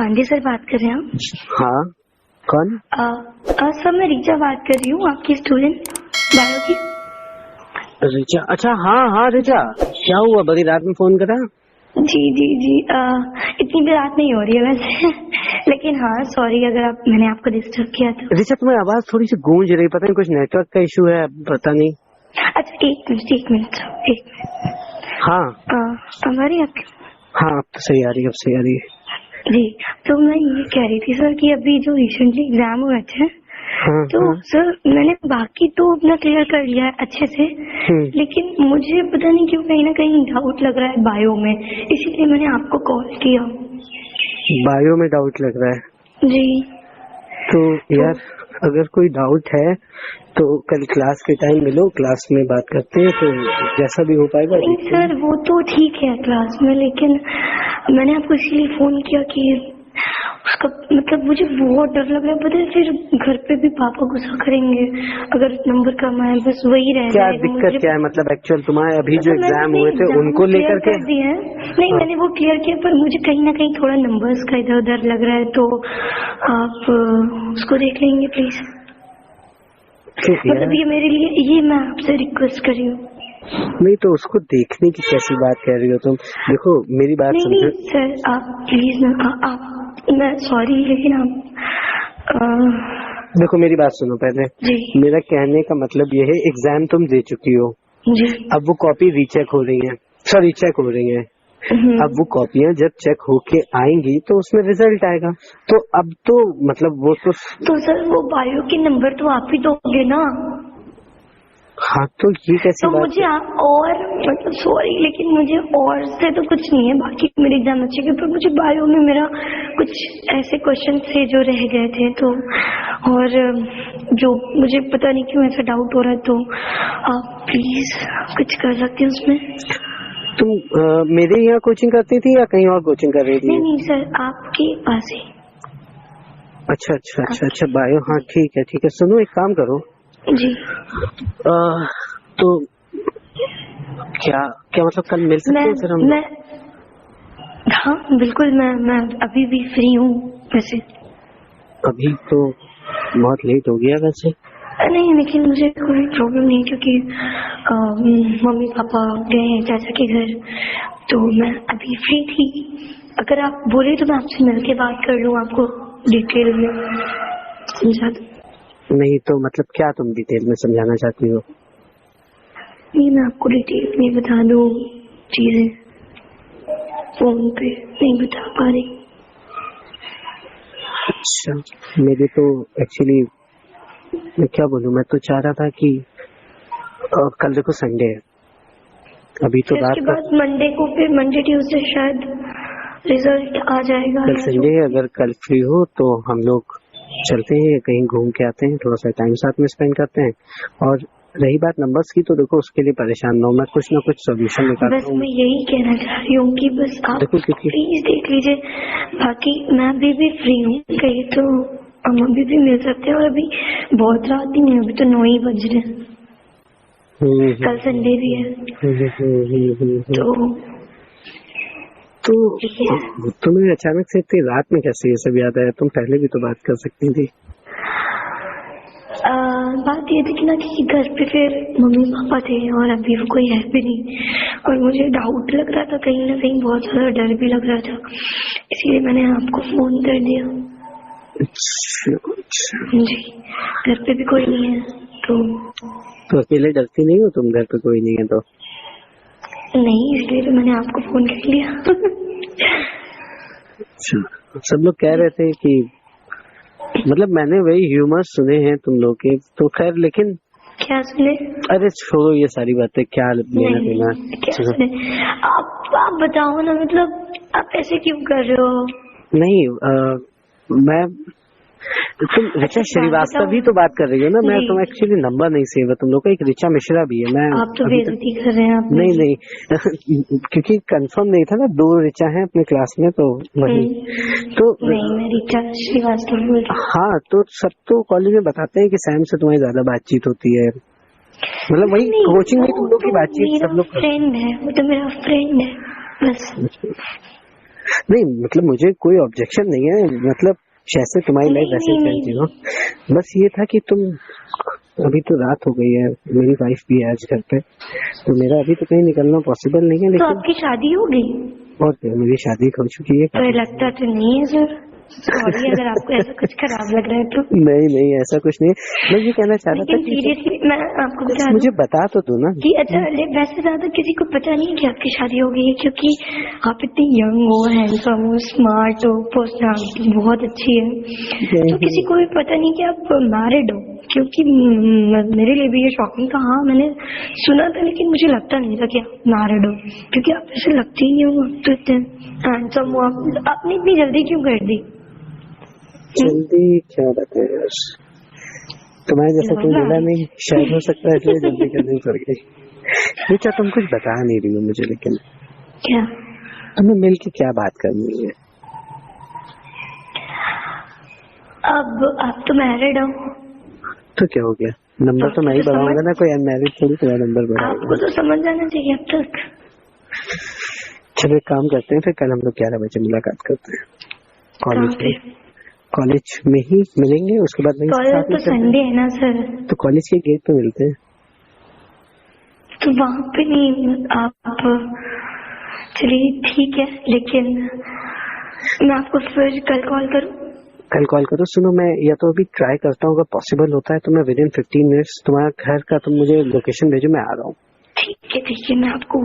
Pandey sir बात कर रहे हैं आप? हाँ, कौन? सर मैं रीचा बात कर रही हूँ, आपकी स्टूडेंट बायो की। रिचा? अच्छा हाँ हाँ रिचा, क्या हुआ, बड़ी रात में फोन करा? जी जी जी, इतनी भी रात नहीं हो रही है वैसे लेकिन हाँ सॉरी अगर मैंने आपको डिस्टर्ब किया तो। रिचा तुम्हारी आवाज थोड़ी सी गूंज रही, पता नहीं कुछ नेटवर्क का इशू है, पता नहीं। अच्छा एक मिनट। हाँ हमारी आपकी। हाँ अब तो सही आ रही है, अब सही आ रही है। जी, तो मैं ये कह रही थी सर कि अभी जो रिसेंटली एग्जाम हुए थे हाँ, तो हाँ, सर मैंने बाकी तो अपना क्लियर कर लिया है अच्छे से, लेकिन मुझे पता नहीं क्यों कहीं ना कहीं डाउट लग रहा है बायो में, इसीलिए मैंने आपको कॉल किया। बायो में डाउट लग रहा है? जी तो यार अगर कोई डाउट है तो कल क्लास के टाइम मिलो, क्लास में बात करते हैं, तो जैसा भी हो पाएगा। नहीं सर वो तो ठीक है क्लास में, लेकिन मैंने आपको इसलिए फोन किया कि उसका मतलब मुझे बहुत डर लग रहा है, पता है फिर घर पे भी पापा गुस्सा करेंगे अगर नंबर कम आए, बस वही रह क्या जाएगा। दिक्कत क्या है, मतलब एक्चुअल तुम्हारे अभी जो मतलब एग्जाम हुए थे उनको लेकर के? दिया है नहीं, मैंने वो क्लियर किया, पर मुझे कहीं ना कहीं थोड़ा नंबर्स का इधर उधर लग रहा है, तो आप उसको देख लेंगे प्लीज। मतलब ये मेरे लिए, ये मैं आपसे रिक्वेस्ट कर रही हूँ। नहीं तो उसको देखने की कैसी बात कह रही हो तुम? देखो मेरी बात समझो। नहीं सर आप प्लीज आप मैं सॉरी, लेकिन आप देखो मेरी बात सुनो पहले। जी मेरा कहने का मतलब ये है, एग्जाम तुम दे चुकी हो जी, अब वो कॉपी रीचेक हो रही है, सॉरी चेक हो रही है। अब वो कॉपियां जब चेक होके आएंगी तो उसमें रिजल्ट आएगा, तो अब तो मतलब वो तो सर वो बायो के नंबर तो आप ही दोगे ना? हाँ तो ये कैसी तो बात मुझे है? आप और मतलब सॉरी, लेकिन मुझे और से तो कुछ नहीं है, बाकी मेरे एग्जाम अच्छे गए, पर मुझे बायो में मेरा कुछ ऐसे क्वेश्चन थे जो रह गए थे, तो और जो मुझे पता नहीं क्यों ऐसा डाउट हो रहा है, तो आप प्लीज कुछ कर सकते हैं उसमें? तुम मेरे यहाँ कोचिंग करती थी या कहीं और कोचिंग कर रही थी? नहीं सर आपके पास ही। अच्छा अच्छा अच्छा अच्छा, बायो, हाँ ठीक है। सुनो एक काम करो जी तो क्या क्या मतलब कल मिल सकते हैं फिर हम लोग? मैं हाँ बिल्कुल, मैं अभी भी फ्री हूँ वैसे। अभी तो बहुत लेट हो गया वैसे। नहीं लेकिन मुझे कोई प्रॉब्लम नहीं, क्योंकि मम्मी पापा गए हैं चाचा के घर, तो मैं अभी फ्री थी। अगर आप बोले तो मैं आपसे मिलके बात कर लूँ, आपको डिटेल में समझा दूँ। नहीं तो मतलब क्या तुम डिटेल में समझाना चाहती हो? नहीं मैं आपको डिटेल में बता दूँ चीजें, फोन पे नहीं बता पा रही। अच्छा, मेरे तो एक्चुअली मैं क्या बोलूं, मैं तो चाह रहा था कि कल देखो संडे है, अभी तो रात उसके का बाद मंडे को, फिर मंडे ट्यूसडे शायद रिजल्ट आ जाएगा। कल संडे है, अगर कल फ्री हो तो हम लोग चलते हैं कहीं घूम के आते हैं, थोड़ा सा टाइम साथ में स्पेंड करते हैं। और रही बात नंबर्स की, तो देखो उसके लिए परेशान ना हो, मैं कुछ ना कुछ सोल्यूशन निकालता बस हूँ। मैं यही कहना चाह रही हूँ कि बस आप देखो क्योंकि प्लीज देख लीजिए, बाकी मैं अभी भी फ्री हूँ, कहीं तो हम अभी भी मिल सकते हैं, और अभी बहुत रात नहीं है, अभी तो 9 ही बज रहे हैं, कल संडे भी है, तो तुम्हें अचानक से इतनी रात में कैसे ये सब याद आया? तुम पहले भी तो बात कर सकती थी। बात ये थी कि ना कि घर पे फिर मम्मी पापा थे और अभी वो कोई है भी नहीं, और मुझे डाउट लग रहा था, कहीं ना कहीं बहुत ज्यादा डर भी लग रहा था, इसीलिए मैंने आपको फोन कर दिया। जी, घर पे भी कोई नहीं है तो अकेले डरती नहीं हो तुम, घर पे कोई नहीं है तो? नहीं, इसलिए तो मैंने आपको फोन कर लिया अच्छा, सब लोग कह रहे थे कि मतलब मैंने वही ह्यूमर सुने हैं तुम लोग के, तो खैर, लेकिन क्या सुने? अरे छोड़ो ये सारी बातें, क्या लेना देना। क्या सुने? आप बताओ ना, मतलब आप ऐसे क्यों कर रहे हो? नहीं मैं तुम रिचा श्रीवास्तव ही तो बात कर रही हो ना? मैं तुम एक्चुअली नंबर नहीं सेव है तुम लोग का, एक रिचा मिश्रा भी है। मैं आप तो बेइज्जती कर रहे हैं आप। नहीं क्योंकि कंफर्म नहीं था ना, 2 रिचा हैं अपने क्लास में, तो वही तो नहीं, मैं रिचा श्रीवास्तव बोल रही हूँ। हाँ, तो सब तो कॉलेज में बताते हैं कि सैम से तुम्हारी ज्यादा बातचीत होती है, मतलब वही कोचिंग में तुम लोग की बातचीत सब लोग फ्रेंड है, वो तो मेरा फ्रेंड है बस। नहीं मतलब मुझे कोई ऑब्जेक्शन नहीं है, मतलब जैसे तुम्हारी लाइफ नहीं वैसे नहीं चलती नहीं, हो। बस ये था कि तुम, अभी तो रात हो गई है, मेरी वाइफ भी है आज घर पे, तो मेरा अभी तो कहीं निकलना पॉसिबल नहीं है, तो लेकिन आपकी शादी हो गई? और क्या, मेरी शादी हो चुकी है तो काफी। लगता तो नहीं है सर, सॉरी अगर आपको ऐसा कुछ खराब लग रहा है तो। नहीं नहीं ऐसा कुछ नहीं है, मैं ये कहना चाह रहा था लेकिन कि सीरियसली मैं आपको कुछ बता दूं मुझे बता तो दो ना। कि अच्छा वैसे ज्यादा किसी को पता नहीं है कि आपकी शादी हो गई है, क्योंकि आप इतने यंग हो, हैंडसम हो, स्मार्ट हो, पर्सनालिटी बहुत अच्छी है, तो किसी को भी पता नहीं कि आप मैरिड हो। क्योंकि मेरे लिए भी ये शॉकिंग था, हाँ मैंने सुना था लेकिन मुझे लगता नहीं था कि आप मैरिड हो, क्योंकि आप ऐसे लगते ही नहीं हो, आप तो इतने हैंडसम हो। आपने इतनी जल्दी क्यों कर दी? जल्दी क्या बताए यार, तुम्हारे जैसा कोई मिला नहीं, शायद हो सकता है इसलिए जल्दी करनी पड़ गई। बेचा तुम कुछ बता नहीं रही हो मुझे, लेकिन क्या तुम्हें मिल के क्या बात करनी है? अब आप तो मैरिड हो, तो क्या हो गया, नंबर तो मैं ही बढ़ाऊंगा ना, कोई अनमैरिड थोड़ी तुम्हारा नंबर बढ़ाएगा। आपको तो समझ आना चाहिए अब तक। चलो एक काम करते हैं, फिर कल हम लोग 11 बजे मुलाकात करते हैं कहाँ कॉलेज पे? में। कॉलेज में ही मिलेंगे, उसके बाद वहीं कल साथ में तो चलते संडे हैं। है ना सर, तो कॉलेज के गेट पे मिलते हैं। तो वहाँ पे नहीं आप, चलिए ठीक है, लेकिन मैं आपको फिर कल कॉल करूँ? कल कॉल करो। सुनो, मैं या तो अभी ट्राई करता हूँ, अगर पॉसिबल होता है तो मैं विद इन 15 मिनट्स तुम्हारा घर का तुम मुझे लोकेशन भेजो, मैं आ रहा हूँ। ठीक है मैं आपको